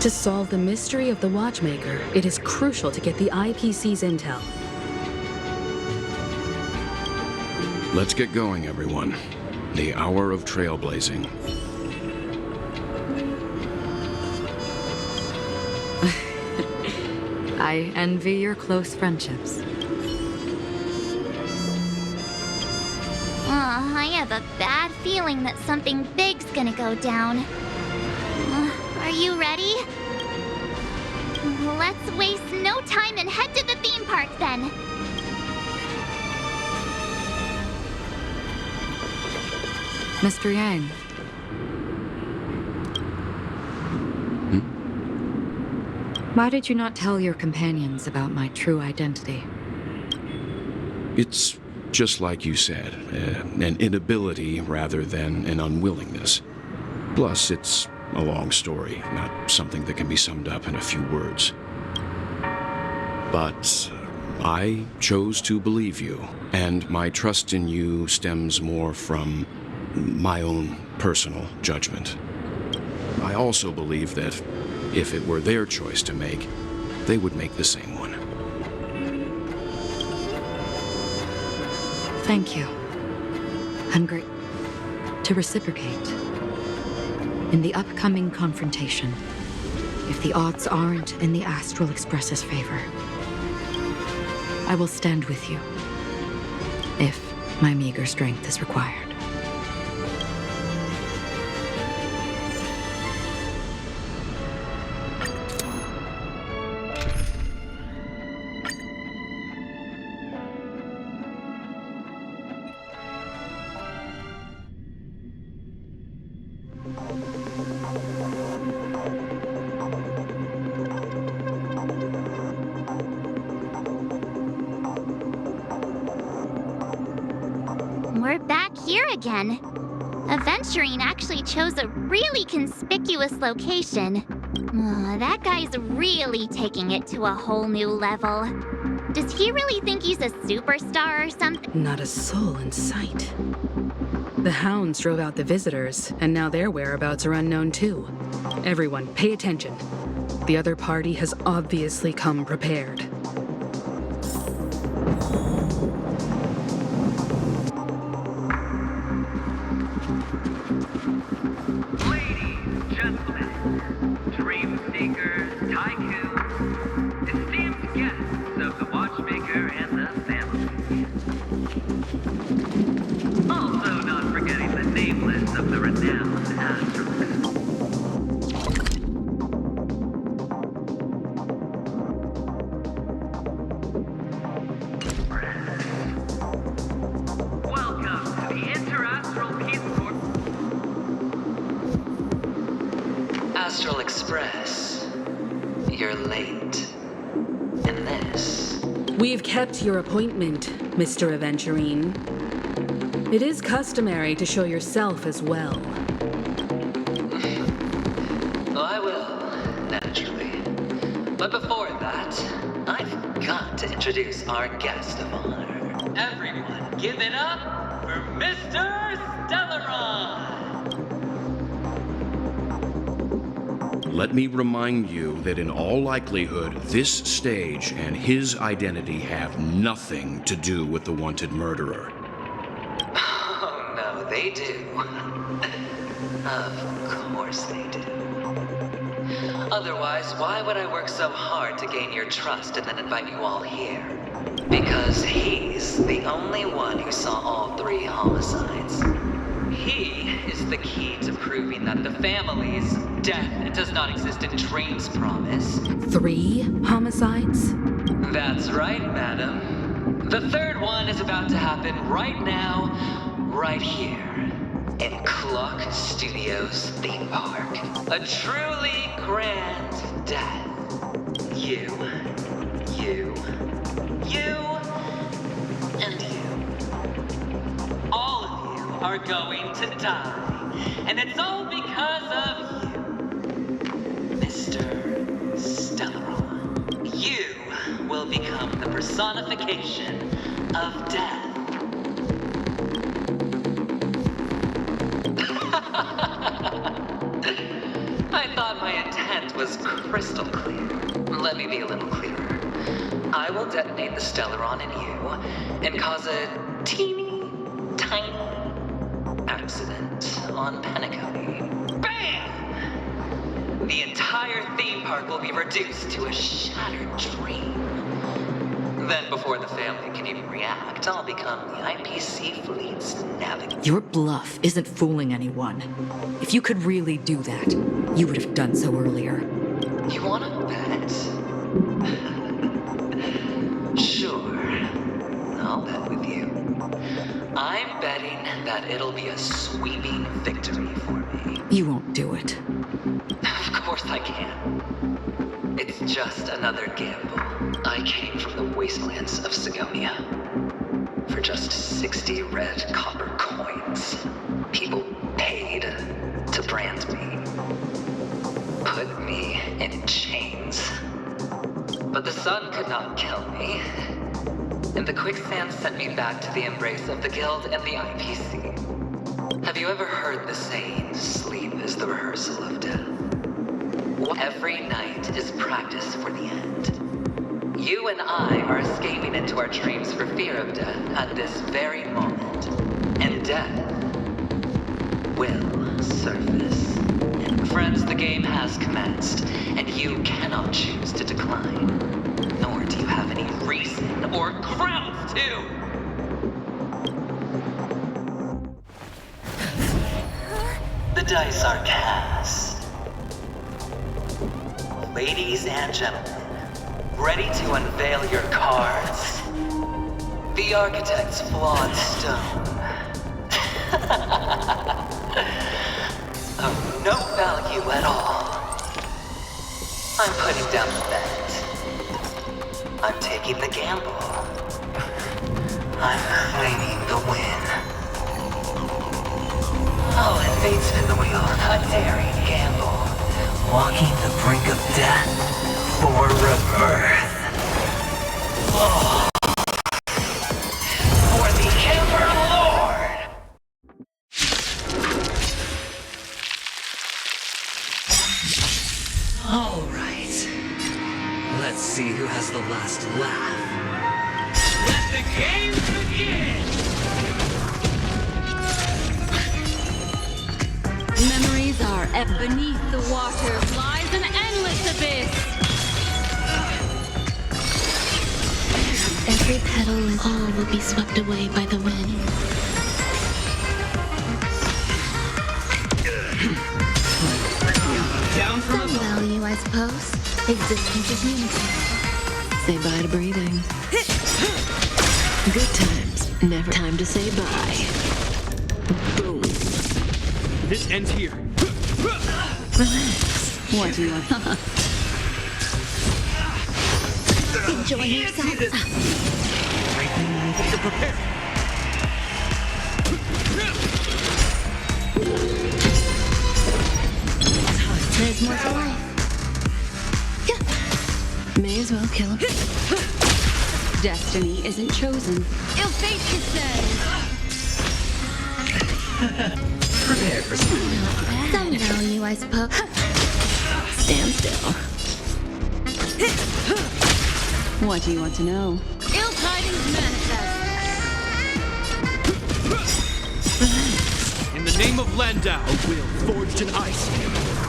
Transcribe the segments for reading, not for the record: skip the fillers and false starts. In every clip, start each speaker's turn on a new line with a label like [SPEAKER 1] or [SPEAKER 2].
[SPEAKER 1] To solve the mystery of the watchmaker, it is crucial to get the IPC's intel.
[SPEAKER 2] Let's get going, everyone. The hour of trailblazing.
[SPEAKER 3] I envy your close friendships.
[SPEAKER 4] I have a bad feeling that something big's gonna go down. Are you ready? Let's waste no time and head to the theme park then.
[SPEAKER 3] Mr. Yang. Why did you not tell your companions about my true identity?
[SPEAKER 2] It's just like you said, an inability rather than an unwillingness. Plus, it's a long story, not something that can be summed up in a few words. But I chose to believe you, and my trust in you stems more from my own personal judgment. I also believe that if it were their choice to make, they would make the same one.
[SPEAKER 3] Thank you. I'm great to reciprocate. In the upcoming confrontation, if the odds aren't in the Astral Express's favor, I will stand with you, if my meager strength is required.
[SPEAKER 4] We're back here again. Aventurine actually chose a really conspicuous location. That guy's really taking it to a whole new level. Does he really think he's a superstar or something?
[SPEAKER 1] Not a soul in sight. The hounds drove out the visitors, and now their whereabouts are unknown too. Everyone, pay attention. The other party has obviously come prepared.
[SPEAKER 5] Astral Express, you're late. And this?
[SPEAKER 1] We've kept your appointment, Mr. Aventurine. It is customary to show yourself as well.
[SPEAKER 5] Oh, I will, naturally. But before that, I've got to introduce our guest of honor. Everyone, give it up for Mr. Stellaron!
[SPEAKER 2] Let me remind you that in all likelihood, this stage and his identity have nothing to do with the wanted murderer.
[SPEAKER 5] Oh, no, they do. Of course they do. Otherwise, why would I work so hard to gain your trust and then invite you all here? Because he's the only one who saw all 3 homicides. He is the key to proving that the family's death does not exist in Train's promise.
[SPEAKER 1] 3 homicides?
[SPEAKER 5] That's right, madam. The 3rd one is about to happen right now, right here, in Clock Studios theme park. A truly grand death. You, and you. All of you are going to die. And it's all because of you, Mr. Stellaron. You will become the personification of death. I thought my intent was crystal clear. Let me be a little clearer. I will detonate the Stellaron in you and cause a teeny, tiny accident on Penacony. Bam! The entire theme park will be reduced to a shattered dream. Then before the family can even react, I'll become the IPC fleet's navigator.
[SPEAKER 3] Your bluff isn't fooling anyone. If you could really do that, you would have done so earlier.
[SPEAKER 5] You wanna bet? Sure. I'll bet with you. I'm betting that it'll be a sweeping victory for me.
[SPEAKER 3] You won't do it.
[SPEAKER 5] Of course I can. It's just another gamble. I came from the wastelands of Sigonia. For just 60 red copper coins, people paid to brand me. Put me in chains. But the sun could not kill me. And the quicksand sent me back to the embrace of the Guild and the IPC. Have you ever heard the saying, sleep is the rehearsal of death? Every night is practice for the end. You and I are escaping into our dreams for fear of death at this very moment. And death will surface. Friends, the game has commenced, and you cannot choose to decline. Nor do you have any reason or grounds to! The dice are cast. Ladies and gentlemen, ready to unveil your cards? The architect's flawed stone. Of no value at all. I'm putting down the bet. I'm taking the gamble. I'm claiming the win. I'll invade spin the wheel, a daring gamble. Walking the brink of death for rebirth. Oh. For the Emperor Lord!
[SPEAKER 6] All right. Let's see who has the last laugh. Let the game begin!
[SPEAKER 7] Memories are beneath the water lies an endless abyss.
[SPEAKER 8] Every petal and all will be swept away by the wind.
[SPEAKER 6] Down from
[SPEAKER 8] Some value, I suppose. Existence is unity.
[SPEAKER 3] Say bye to breathing. Good times. Never time to say bye. Boom.
[SPEAKER 6] This ends here.
[SPEAKER 3] Relax. What do you want?
[SPEAKER 8] Enjoy yourself.
[SPEAKER 6] You're prepared.
[SPEAKER 8] There's more to life.
[SPEAKER 3] May as well kill him.
[SPEAKER 7] Destiny isn't chosen. Ill fate to say.
[SPEAKER 6] Prepare for something.
[SPEAKER 8] Some value, I suppose.
[SPEAKER 3] Stand still. What do you want to know?
[SPEAKER 7] Ill tidings manifest.
[SPEAKER 6] In the name of Landau, a will forged in ice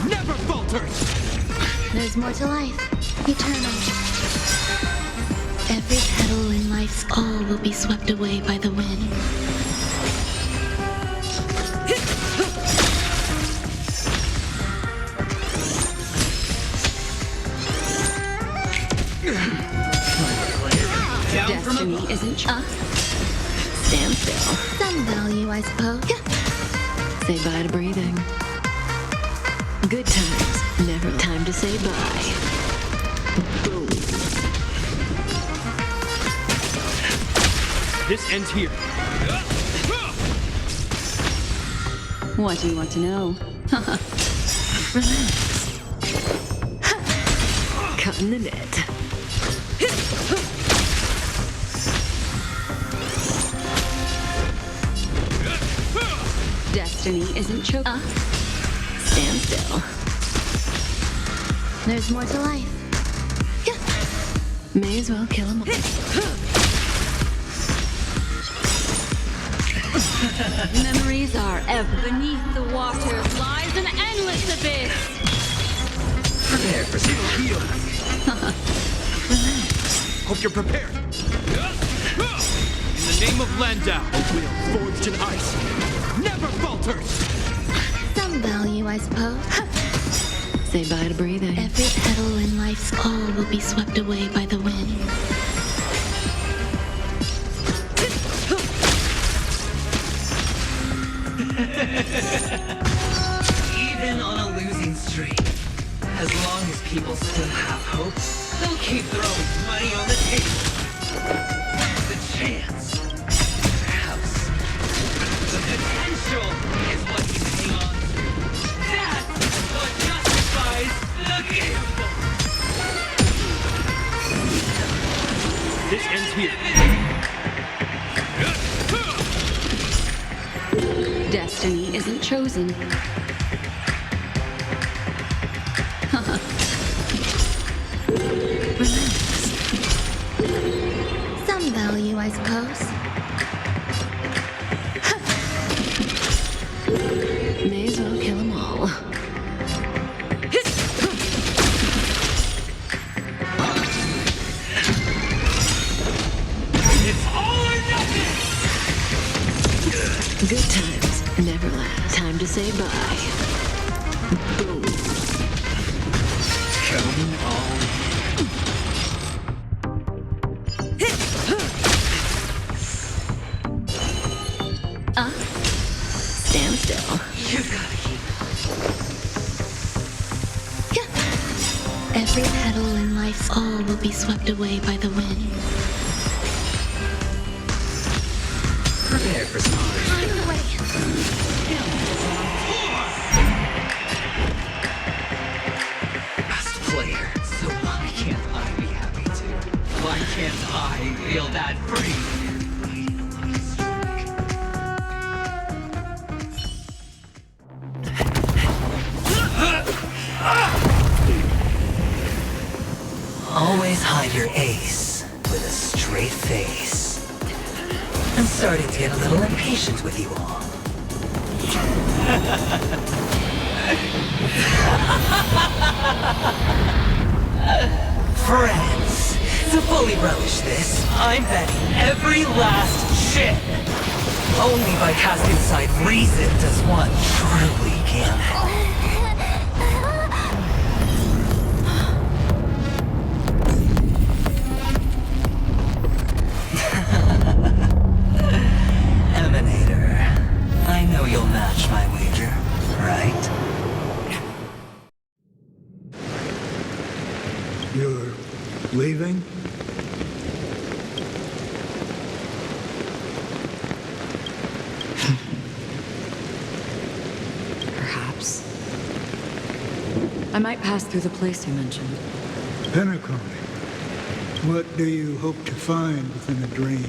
[SPEAKER 6] never falters.
[SPEAKER 8] There's more to life. Eternal. Every petal in life's all will be swept away by the wind.
[SPEAKER 7] Destiny isn't
[SPEAKER 3] Stand still.
[SPEAKER 8] Some value, I suppose.
[SPEAKER 3] Say bye to breathing. Good times. Never time to say bye. Boom.
[SPEAKER 6] This ends here.
[SPEAKER 3] What do you want to know? Relax. Cutting the net.
[SPEAKER 7] Destiny isn't chosen.
[SPEAKER 3] Stand still.
[SPEAKER 8] There's more to life. May as well kill 'em all.
[SPEAKER 7] Memories are ever beneath the water lies an endless abyss.
[SPEAKER 6] Prepare for some heal.
[SPEAKER 9] Hope you're prepared. In the name of Landau, a will forged in ice never falters.
[SPEAKER 8] Some value, I suppose.
[SPEAKER 3] Say bye to breathing.
[SPEAKER 8] Every petal in life's all will be swept away by the wind.
[SPEAKER 6] Even on a losing streak, as long as people still have hope, they'll keep throwing money on the table. The chance, the house, the potential is what you hang on to. That's what justifies the gamble.
[SPEAKER 9] This ends here.
[SPEAKER 7] Destiny isn't chosen.
[SPEAKER 8] Some value, I suppose.
[SPEAKER 3] May as well kill 'em all.
[SPEAKER 6] It's all or nothing!
[SPEAKER 3] Good times never last. Time to say bye. Boom.
[SPEAKER 6] Going all in.
[SPEAKER 3] Stand still.
[SPEAKER 6] You've gotta keep.
[SPEAKER 8] Every petal in life's all will be swept away by the wind.
[SPEAKER 6] Prepare for some best player, so why can't I be happy too? Why can't I feel that free? Always hide your ace with a straight face. I'm starting to get a little impatient with you all. Friends, to fully relish this, I'm betting every last chip. Only by casting aside reason does one truly gamble. Emanator, I know you'll match my wager, right?
[SPEAKER 10] You're leaving?
[SPEAKER 3] Perhaps. I might pass through the place you mentioned.
[SPEAKER 10] Pinnacle. What do you hope to find within a dream?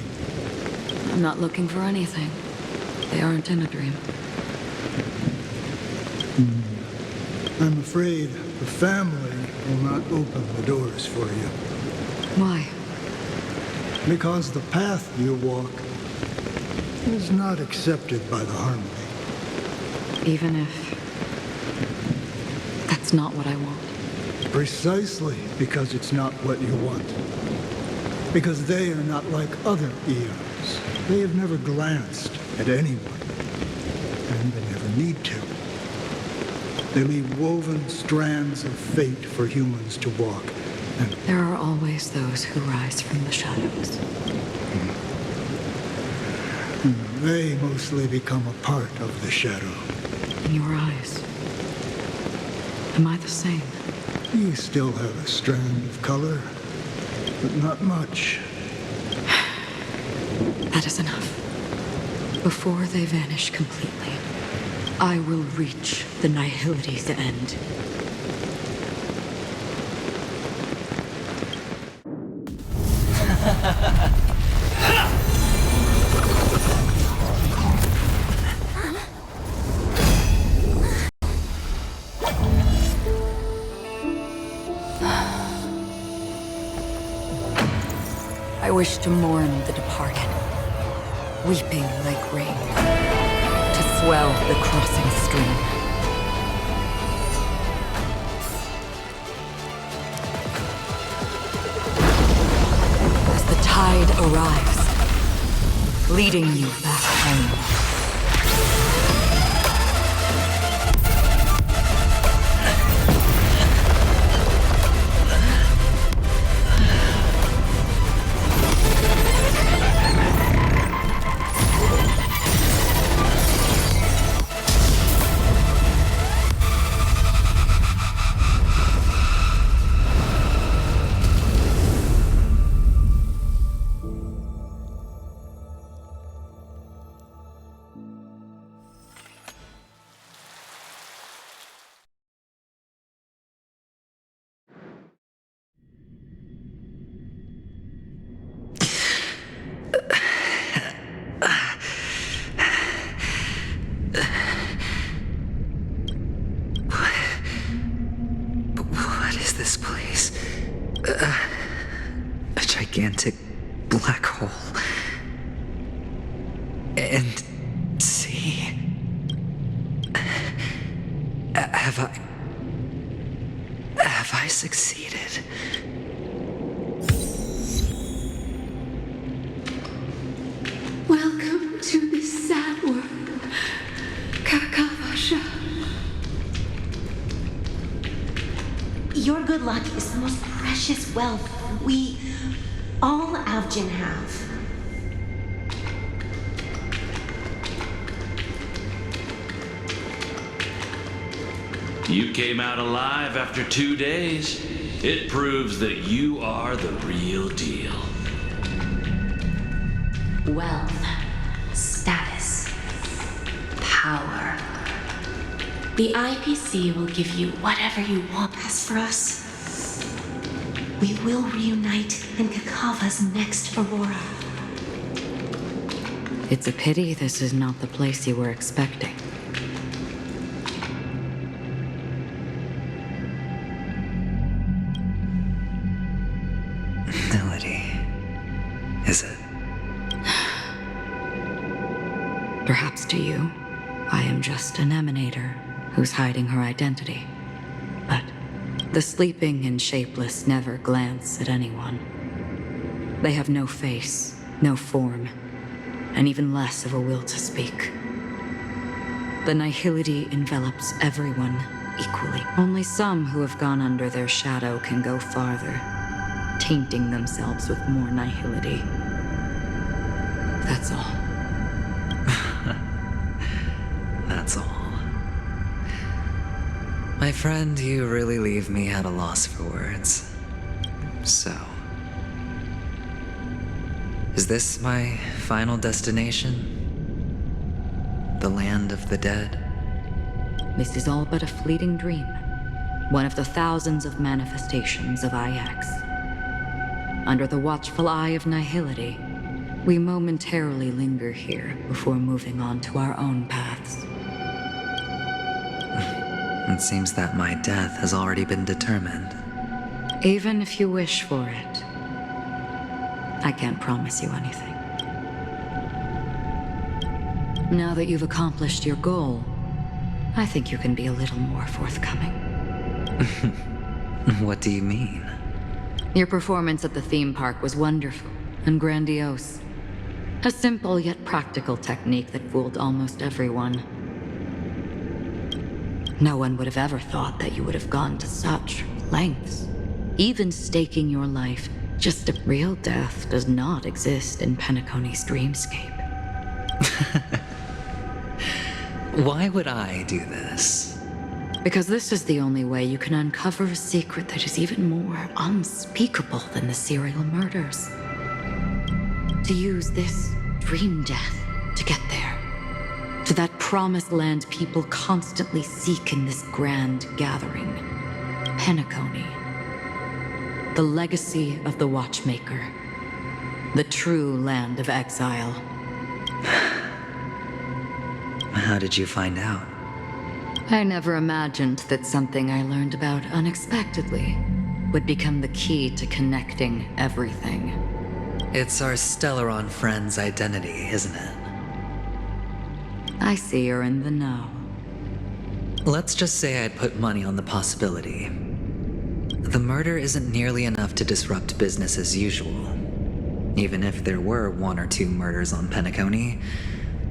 [SPEAKER 3] I'm not looking for anything. They aren't in a dream.
[SPEAKER 10] I'm afraid the family will not open the doors for you.
[SPEAKER 3] Why?
[SPEAKER 10] Because the path you walk is not accepted by the Harmony.
[SPEAKER 3] Even if that's not what I want.
[SPEAKER 10] Precisely because it's not what you want. Because they are not like other eons. They have never glanced at anyone. And they never need to. They leave woven strands of fate for humans to walk. And
[SPEAKER 3] There are always those who rise from the shadows.
[SPEAKER 10] they mostly become a part of the shadow.
[SPEAKER 3] In your eyes, am I the same?
[SPEAKER 10] You still have a strand of color, but not much.
[SPEAKER 3] That is enough. Before they vanish completely, I will reach the nihility's end. wish to mourn the departed, weeping like rain, to swell the crossing stream. As the tide arrives, leading you back home.
[SPEAKER 6] A gigantic black hole. And see... Have I succeeded?
[SPEAKER 8] Welcome to this sad world, Kakavasha.
[SPEAKER 11] Your good luck is the most precious wealth we, all Avgin, have.
[SPEAKER 12] You came out alive after 2 days. It proves that you are the real deal.
[SPEAKER 11] Wealth, status, power. The IPC will give you whatever you want. As for us, we will reunite in Kakava's next Aurora.
[SPEAKER 3] It's a pity this is not the place you were expecting.
[SPEAKER 6] Melody, is it?
[SPEAKER 3] Perhaps to you, I am just an emanator who's hiding her identity. But the sleeping and shapeless never glance at anyone. They have no face, no form, and even less of a will to speak. The nihility envelops everyone equally. Only some who have gone under their shadow can go farther, tainting themselves with more nihility. That's all.
[SPEAKER 6] That's all. My friend, you really leave me at a loss for words. So, is this my final destination? The land of the dead?
[SPEAKER 3] This is all but a fleeting dream. One of the thousands of manifestations of IX. Under the watchful eye of nihility, we momentarily linger here before moving on to our own paths.
[SPEAKER 6] It seems that my death has already been determined.
[SPEAKER 3] Even if you wish for it, I can't promise you anything. Now that you've accomplished your goal, I think you can be a little more forthcoming.
[SPEAKER 6] What do you mean?
[SPEAKER 3] Your performance at the theme park was wonderful and grandiose. A simple yet practical technique that fooled almost everyone. No one would have ever thought that you would have gone to such lengths. Even staking your life, just a real death does not exist in Penacony's dreamscape.
[SPEAKER 6] Why would I do this?
[SPEAKER 3] Because this is the only way you can uncover a secret that is even more unspeakable than the serial murders. To use this dream death to get there. To that promised land people constantly seek in this grand gathering. Penacony. The legacy of the Watchmaker. The true land of exile.
[SPEAKER 6] How did you find out?
[SPEAKER 3] I never imagined that something I learned about unexpectedly would become the key to connecting everything.
[SPEAKER 6] It's our Stellaron friend's identity, isn't it?
[SPEAKER 3] I see you're in the know.
[SPEAKER 6] Let's just say I'd put money on the possibility. The murder isn't nearly enough to disrupt business as usual. Even if there were 1 or 2 murders on Penacony,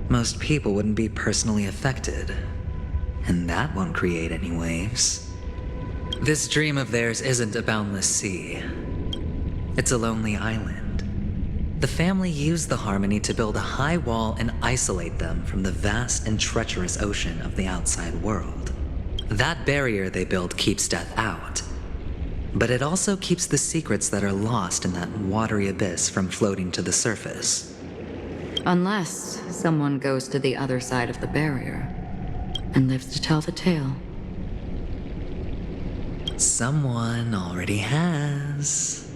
[SPEAKER 6] most people wouldn't be personally affected. And that won't create any waves. This dream of theirs isn't a boundless sea. It's a lonely island. The family used the Harmony to build a high wall and isolate them from the vast and treacherous ocean of the outside world. That barrier they built keeps death out. But it also keeps the secrets that are lost in that watery abyss from floating to the surface.
[SPEAKER 3] Unless someone goes to the other side of the barrier and lives to tell the tale.
[SPEAKER 6] Someone already has.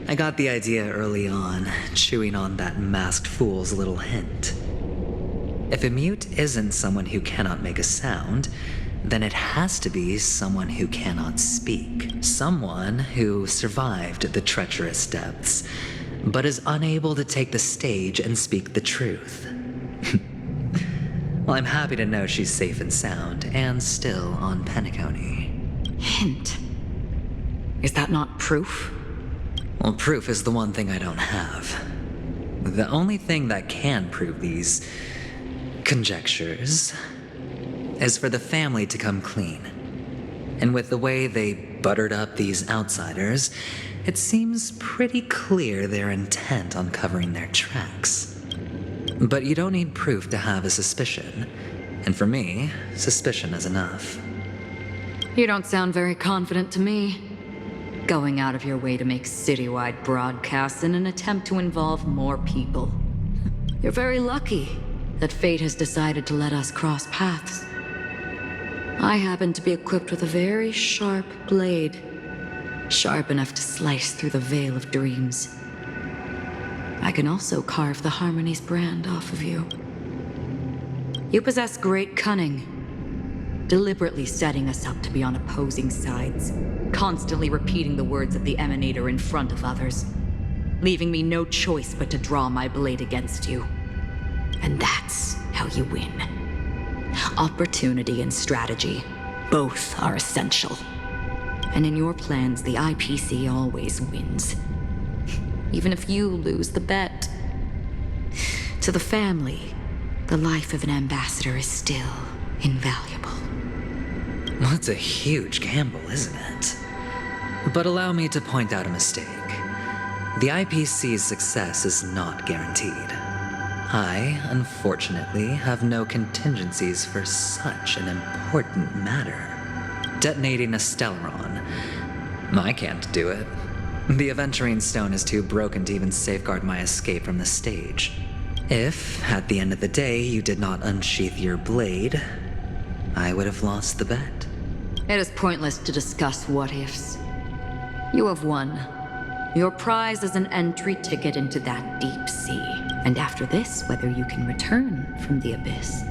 [SPEAKER 6] I got the idea early on, chewing on that masked fool's little hint. If a mute isn't someone who cannot make a sound, then it has to be someone who cannot speak. Someone who survived the treacherous depths, but is unable to take the stage and speak the truth. Well, I'm happy to know she's safe and sound, and still on Penacony.
[SPEAKER 3] Hint? Is that not proof?
[SPEAKER 6] Well, proof is the one thing I don't have. The only thing that can prove these conjectures is for the family to come clean. And with the way they buttered up these outsiders, it seems pretty clear they're intent on covering their tracks. But you don't need proof to have a suspicion. And for me, suspicion is enough.
[SPEAKER 3] You don't sound very confident to me. Going out of your way to make citywide broadcasts in an attempt to involve more people. You're very lucky that fate has decided to let us cross paths. I happen to be equipped with a very sharp blade, sharp enough to slice through the veil of dreams. I can also carve the Harmony's brand off of you. You possess great cunning, deliberately setting us up to be on opposing sides, constantly repeating the words of the Emanator in front of others, leaving me no choice but to draw my blade against you. And that's how you win. Opportunity and strategy, both are essential. And in your plans, the IPC always wins. Even if you lose the bet. To the family, the life of an ambassador is still invaluable.
[SPEAKER 6] Well, it's a huge gamble, isn't it? But allow me to point out a mistake. The IPC's success is not guaranteed. I, unfortunately, have no contingencies for such an important matter. Detonating a Stellaron. I can't do it. The Aventurine Stone is too broken to even safeguard my escape from the stage. If, at the end of the day, you did not unsheath your blade, I would have lost the bet.
[SPEAKER 3] It is pointless to discuss what-ifs. You have won. Your prize is an entry ticket into that deep sea. And after this, whether you can return from the abyss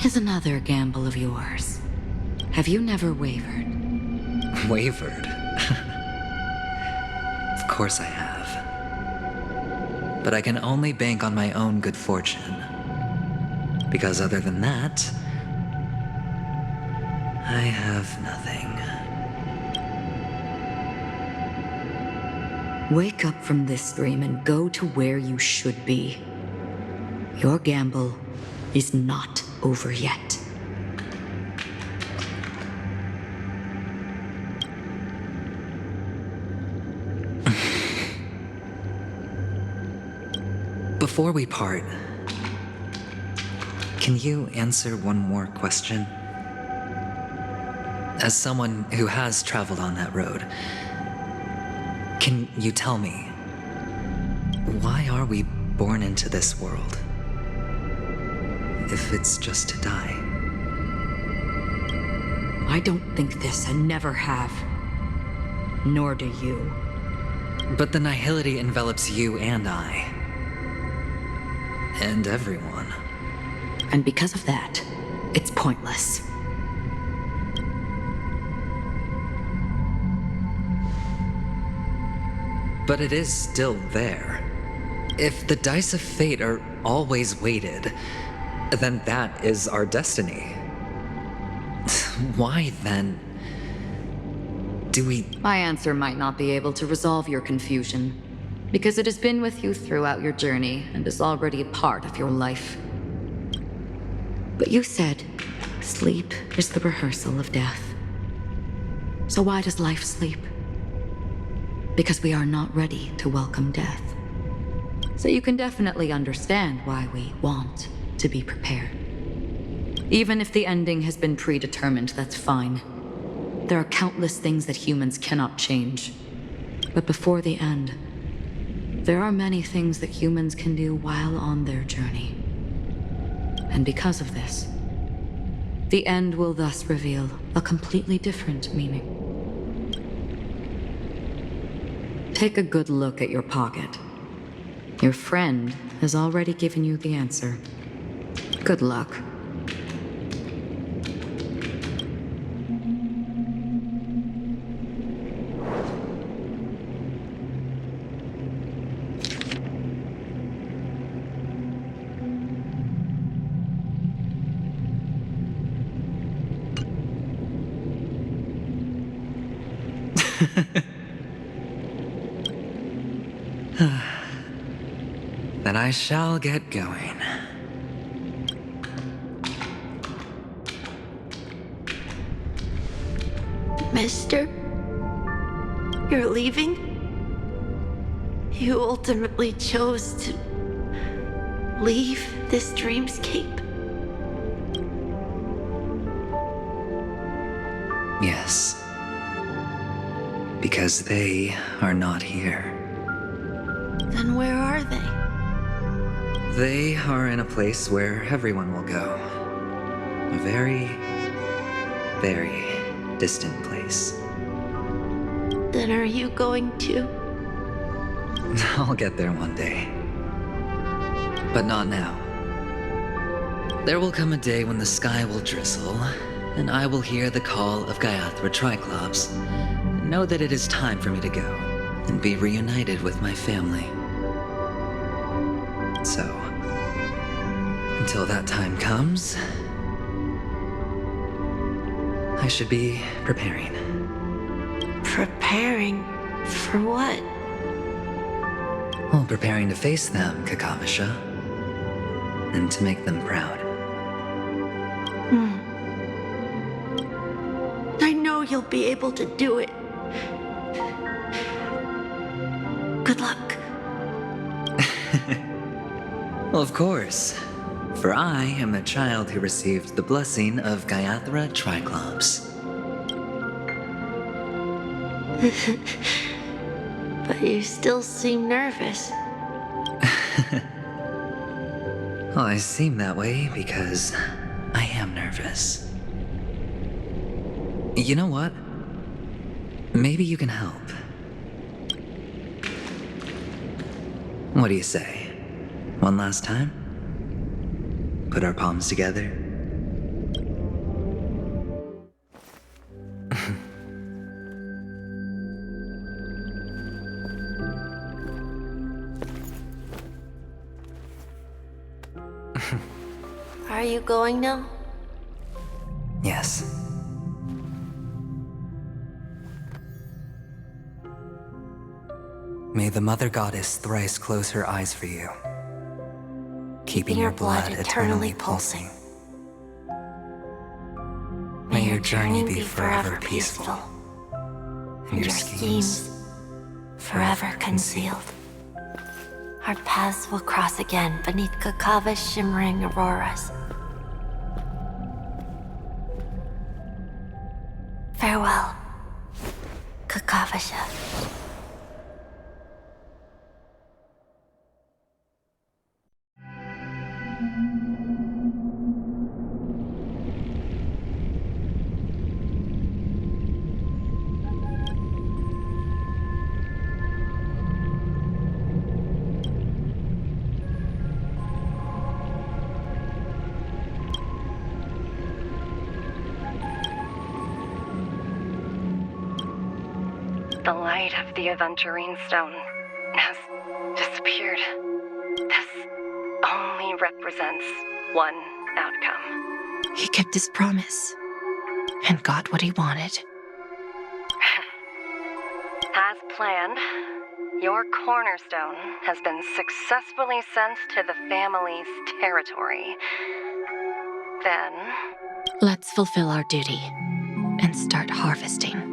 [SPEAKER 3] is another gamble of yours. Have you never wavered?
[SPEAKER 6] Wavered? Of course I have. But I can only bank on my own good fortune. Because other than that, I have nothing.
[SPEAKER 3] Wake up from this dream and go to where you should be. Your gamble is not over yet.
[SPEAKER 6] Before we part, can you answer one more question? As someone who has traveled on that road, can you tell me, why are we born into this world? If it's just to die.
[SPEAKER 3] I don't think this and never have. Nor do you.
[SPEAKER 6] But the nihility envelops you and I. And everyone.
[SPEAKER 3] And because of that, it's pointless.
[SPEAKER 6] But
[SPEAKER 13] but it is still there. If the dice of fate are always weighted, then that is our destiny. Why, then, do we...
[SPEAKER 3] My answer might not be able to resolve your confusion, because it has been with you throughout your journey and is already a part of your life. But you said sleep is the rehearsal of death. So why does life sleep? Because we are not ready to welcome death. So you can definitely understand why we want to be prepared. Even if the ending has been predetermined, that's fine. There are countless things that humans cannot change. But before the end, there are many things that humans can do while on their journey. And because of this, the end will thus reveal a completely different meaning. Take a good look at your pocket. Your friend has already given you the answer. Good luck.
[SPEAKER 13] Then I shall get going.
[SPEAKER 11] Mister? You're leaving? You ultimately chose to leave this dreamscape?
[SPEAKER 13] Yes. Because they are not here.
[SPEAKER 11] Then where are they?
[SPEAKER 13] They are in a place where everyone will go. A very, very distant place.
[SPEAKER 11] Then are you going to?
[SPEAKER 13] I'll get there one day. But not now. There will come a day when the sky will drizzle, and I will hear the call of Gaiathra Triclops, and know that it is time for me to go, and be reunited with my family. So, until that time comes, I should be preparing.
[SPEAKER 11] Preparing? For what?
[SPEAKER 13] Well, preparing to face them, Kakavasha. And to make them proud.
[SPEAKER 11] I know you'll be able to do it. Good luck.
[SPEAKER 13] Well, of course. For I am the child who received the blessing of Gaiathra Triclops.
[SPEAKER 11] But you still seem nervous.
[SPEAKER 13] Well, I seem that way because I am nervous. You know what? Maybe you can help. What do you say? One last time? Put our palms together?
[SPEAKER 11] Are you going now?
[SPEAKER 13] Yes. May the Mother Goddess thrice close her eyes for you, keeping your blood eternally pulsing. May your journey be forever peaceful, and your schemes forever concealed.
[SPEAKER 11] Our paths will cross again beneath Kakava's shimmering auroras. Farewell, Kakavasha.
[SPEAKER 14] The light of the Aventurine Stone disappeared. This only represents one outcome.
[SPEAKER 15] He kept his promise and got what he wanted.
[SPEAKER 14] As planned, your cornerstone has been successfully sent to the family's territory. Then...
[SPEAKER 15] Let's fulfill our duty and start harvesting.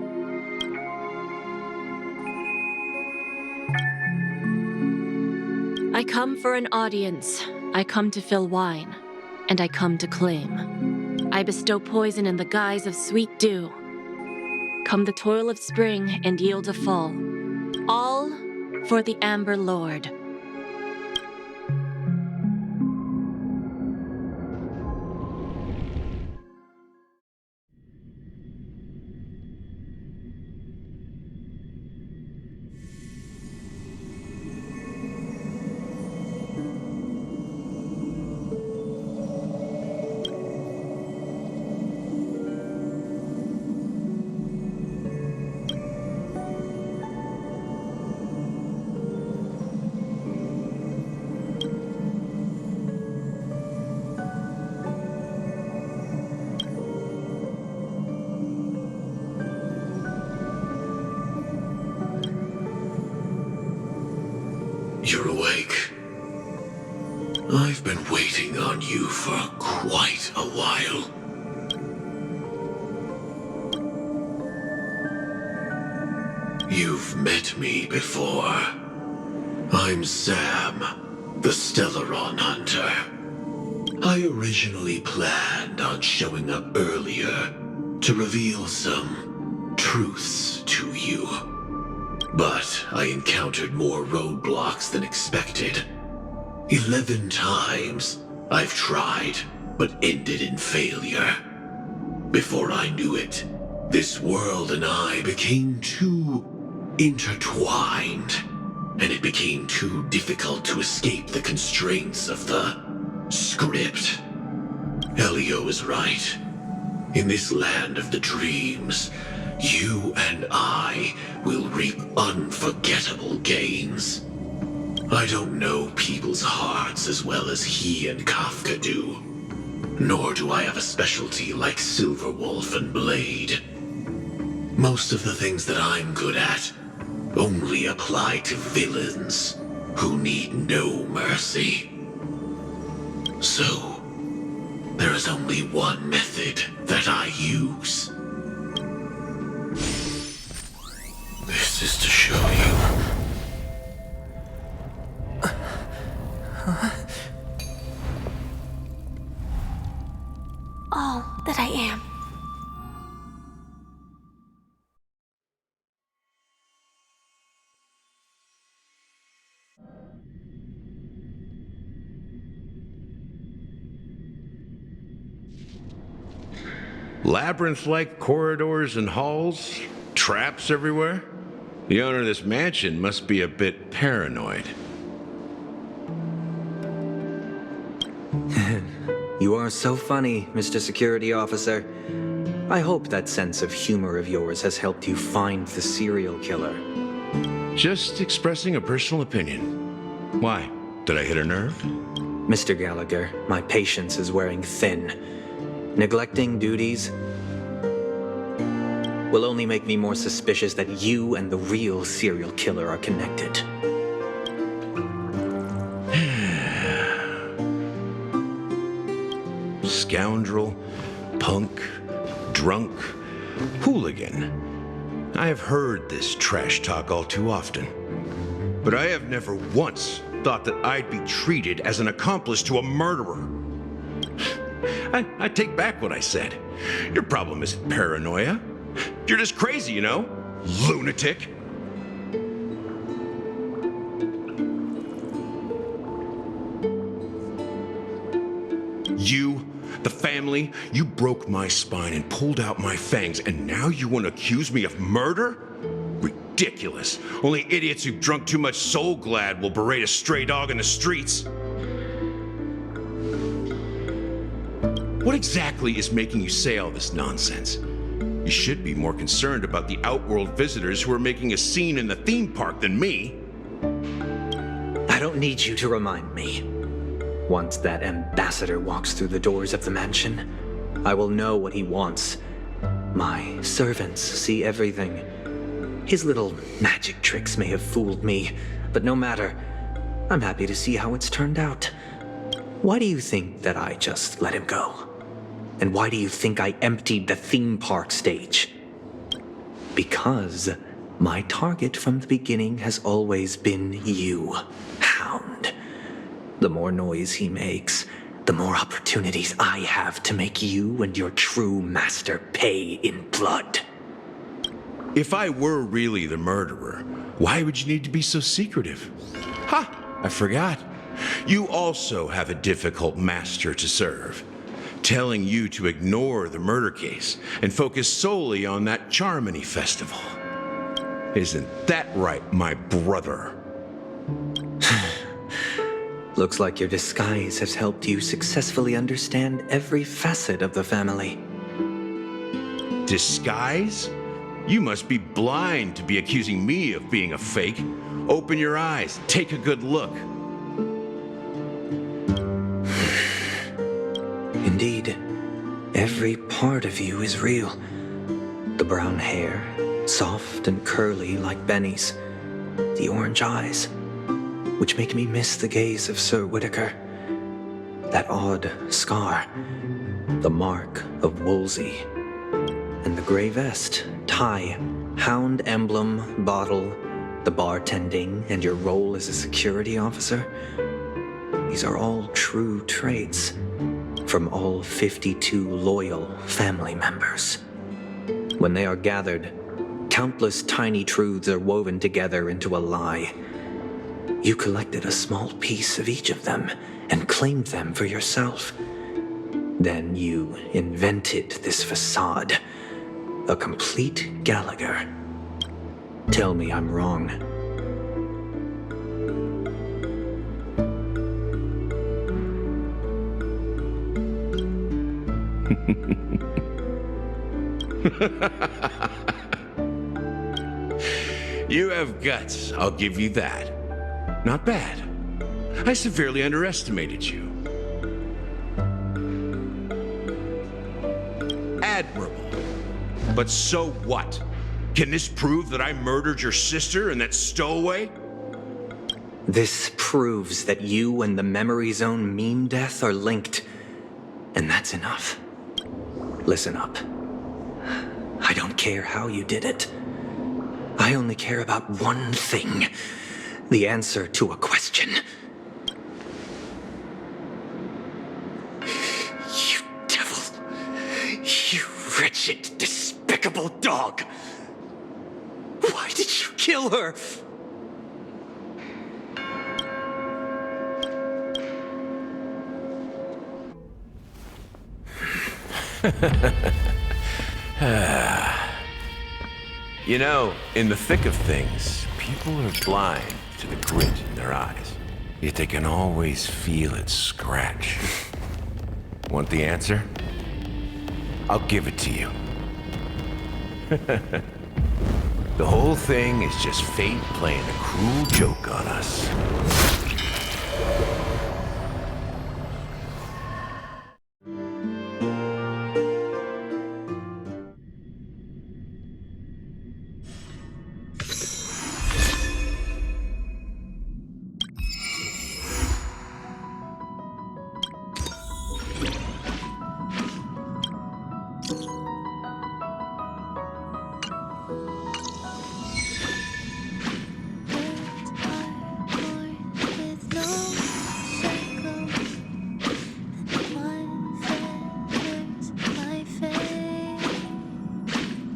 [SPEAKER 15] I come for an audience. I come to fill wine, and I come to claim. I bestow poison in the guise of sweet dew. Come the toil of spring and yield a fall. All for the Amber Lord.
[SPEAKER 16] You're awake. I've been waiting on you for quite a while. You've met me before. I'm Sam, the Stellaron Hunter. I originally planned on showing up earlier to reveal some truths to you. But I encountered more roadblocks than expected. 11 times I've tried, but ended in failure. Before I knew it, this world and I became too intertwined, and it became too difficult to escape the constraints of the script. Elio is right. In this land of the dreams, you and I will reap unforgettable gains. I don't know people's hearts as well as he and Kafka do. Nor do I have a specialty like Silverwolf and Blade. Most of the things that I'm good at only apply to villains who need no mercy. So, there is only one method that I use. This is to show you.
[SPEAKER 11] All that I am.
[SPEAKER 17] Labyrinth-like corridors and halls, traps everywhere. The owner of this mansion must be a bit paranoid.
[SPEAKER 18] You are so funny, Mr. Security Officer. I hope that sense of humor of yours has helped you find the serial killer.
[SPEAKER 17] Just expressing a personal opinion. Why? Did I hit a nerve?
[SPEAKER 18] Mr. Gallagher, my patience is wearing thin. Neglecting duties will only make me more suspicious that you and the real serial killer are connected.
[SPEAKER 17] Scoundrel, punk, drunk, hooligan. I have heard this trash talk all too often. But I have never once thought that I'd be treated as an accomplice to a murderer. I take back what I said. Your problem isn't paranoia. You're just crazy, you know? Lunatic. You, the family, you broke my spine and pulled out my fangs, and now you want to accuse me of murder? Ridiculous. Only idiots who've drunk too much Soul Glad will berate a stray dog in the streets. What exactly is making you say all this nonsense? You should be more concerned about the Outworld visitors who are making a scene in the theme park than me.
[SPEAKER 18] I don't need you to remind me. Once that ambassador walks through the doors of the mansion, I will know what he wants. My servants see everything. His little magic tricks may have fooled me, but no matter. I'm happy to see how it's turned out. Why do you think that I just let him go? And why do you think I emptied the theme park stage? Because my target from the beginning has always been you, Hound. The more noise he makes, the more opportunities I have to make you and your true master pay in blood.
[SPEAKER 17] If I were really the murderer, why would you need to be so secretive? Ha! I forgot. You also have a difficult master to serve, telling you to ignore the murder case and focus solely on that Charmony festival. Isn't that right, my brother?
[SPEAKER 18] Looks like your disguise has helped you successfully understand every facet of the family.
[SPEAKER 17] Disguise? You must be blind to be accusing me of being a fake. Open your eyes, take a good look.
[SPEAKER 18] Indeed, every part of you is real. The brown hair, soft and curly like Benny's. The orange eyes, which make me miss the gaze of Sir Whitaker. That odd scar, the mark of Woolsey. And the gray vest, tie, hound emblem, bottle, the bartending, and your role as a security officer. These are all true traits from all 52 loyal family members. When they are gathered, countless tiny truths are woven together into a lie. You collected a small piece of each of them and claimed them for yourself. Then you invented this facade, a complete Gallagher. Tell me I'm wrong.
[SPEAKER 17] You have guts, I'll give you that. Not bad. I severely underestimated you. Admirable. But so what? Can this prove that I murdered your sister and that stowaway?
[SPEAKER 18] This proves that you and the Memory Zone meme death are linked. And that's enough. Listen up. I don't care how you did it. I only care about one thing. The answer to a question. You devil. You wretched, despicable dog. Why did you kill her?
[SPEAKER 17] You know, in the thick of things, people are blind to the grit in their eyes. Yet they can always feel it scratch. Want the answer? I'll give it to you. The whole thing is just fate playing a cruel joke on us.